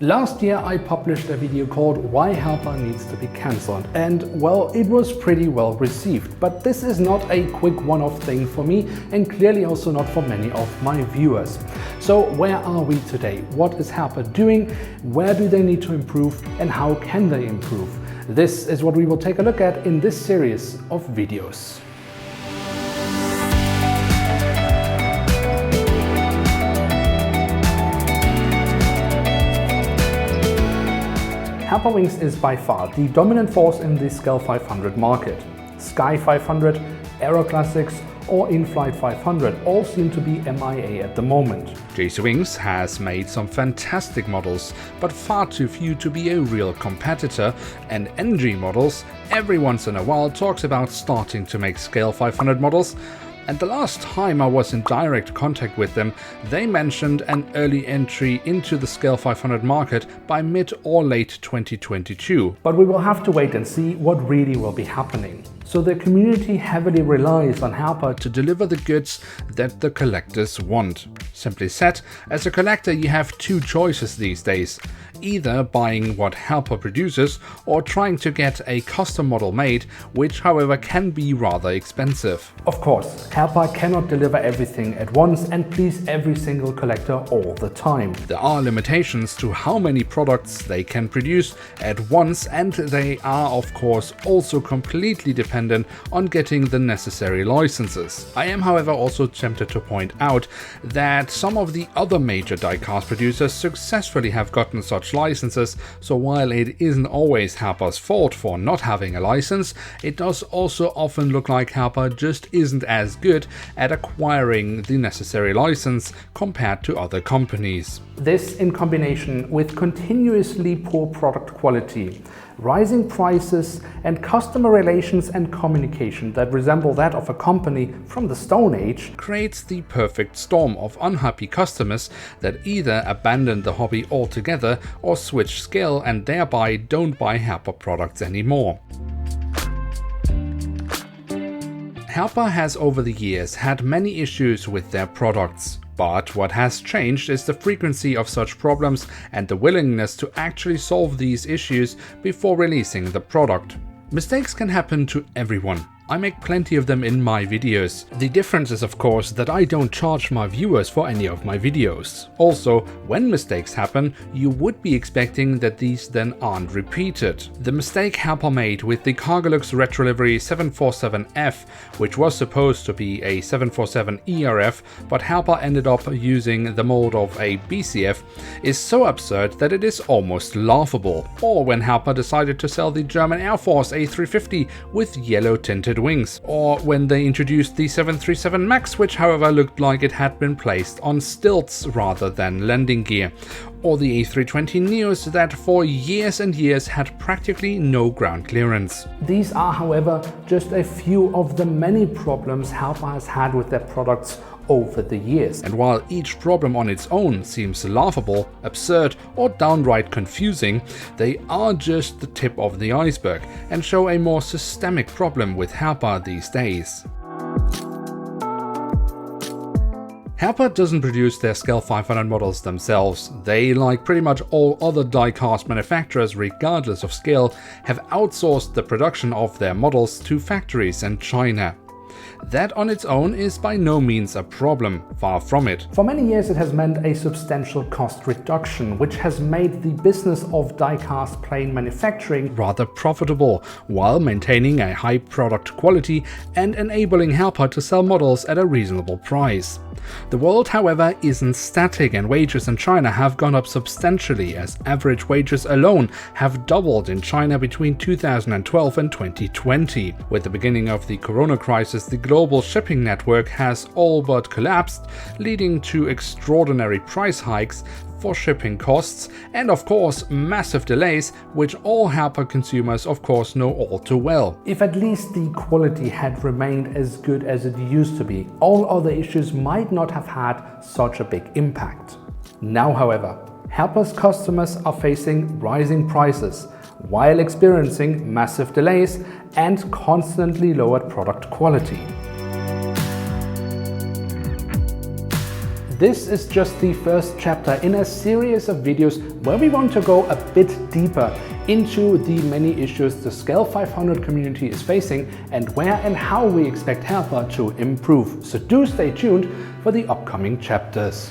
Last year I published a video called Why Herpa Needs to be Cancelled, and well, it was pretty well received. But this is not a quick one-off thing for me, and clearly also not for many of my viewers. So where are we today? What is Herpa doing? Where do they need to improve, and how can they improve? This is what we will take a look at in this series of videos. Herpawings is by far the dominant force in the Scale 500 market. Sky 500, Aero Classics or In-Flight 500 all seem to be MIA at the moment. JC Wings has made some fantastic models, but far too few to be a real competitor, and NG models every once in a while talks about starting to make Scale 500 models. And the last time I was in direct contact with them, they mentioned an early entry into the Scale 500 market by mid or late 2022. But we will have to wait and see what really will be happening. So the community heavily relies on Herpa to deliver the goods that the collectors want. Simply said, as a collector you have two choices these days. Either buying what Herpa produces or trying to get a custom model made, which however can be rather expensive. Of course, Herpa cannot deliver everything at once and please every single collector all the time. There are limitations to how many products they can produce at once, and they are of course also completely dependent on getting the necessary licenses. I am however also tempted to point out that some of the other major diecast producers successfully have gotten such licenses, so while it isn't always Herpa's fault for not having a license, it does also often look like Herpa just isn't as good at acquiring the necessary license compared to other companies. This in combination with continuously poor product quality, rising prices and customer relations and communication that resemble that of a company from the Stone Age creates the perfect storm of unhappy customers that either abandon the hobby altogether or switch scale and thereby don't buy Herpa products anymore. Herpa has over the years had many issues with their products. But what has changed is the frequency of such problems and the willingness to actually solve these issues before releasing the product. Mistakes can happen to everyone. I make plenty of them in my videos. The difference is of course that I don't charge my viewers for any of my videos. Also, when mistakes happen, you would be expecting that these then aren't repeated. The mistake Herpa made with the Cargolux Retrolivery 747F, which was supposed to be a 747 ERF, but Herpa ended up using the mold of a BCF, is so absurd that it is almost laughable. Or when Herpa decided to sell the German Air Force A350 with yellow tinted wings, or when they introduced the 737 MAX, which however looked like it had been placed on stilts rather than landing gear, or the A320neos that for years and years had practically no ground clearance. These are however just a few of the many problems Herpa has had with their products over the years. And while each problem on its own seems laughable, absurd or downright confusing, they are just the tip of the iceberg and show a more systemic problem with Herpa these days. Herpa doesn't produce their Scale 500 models themselves. They, like pretty much all other die-cast manufacturers regardless of scale, have outsourced the production of their models to factories in China. That on its own is by no means a problem, far from it. For many years it has meant a substantial cost reduction, which has made the business of die-cast plane manufacturing rather profitable, while maintaining a high product quality and enabling Herpa to sell models at a reasonable price. The world, however, isn't static, and wages in China have gone up substantially, as average wages alone have doubled in China between 2012 and 2020. With the beginning of the corona crisis, the global shipping network has all but collapsed, leading to extraordinary price hikes for shipping costs and of course massive delays, which all Herpa consumers of course know all too well. If at least the quality had remained as good as it used to be, all other issues might not have had such a big impact. Now however, Herpa's customers are facing rising prices while experiencing massive delays and constantly lowered product quality. This is just the first chapter in a series of videos where we want to go a bit deeper into the many issues the Scale 500 community is facing and where and how we expect Herpa to improve. So do stay tuned for the upcoming chapters.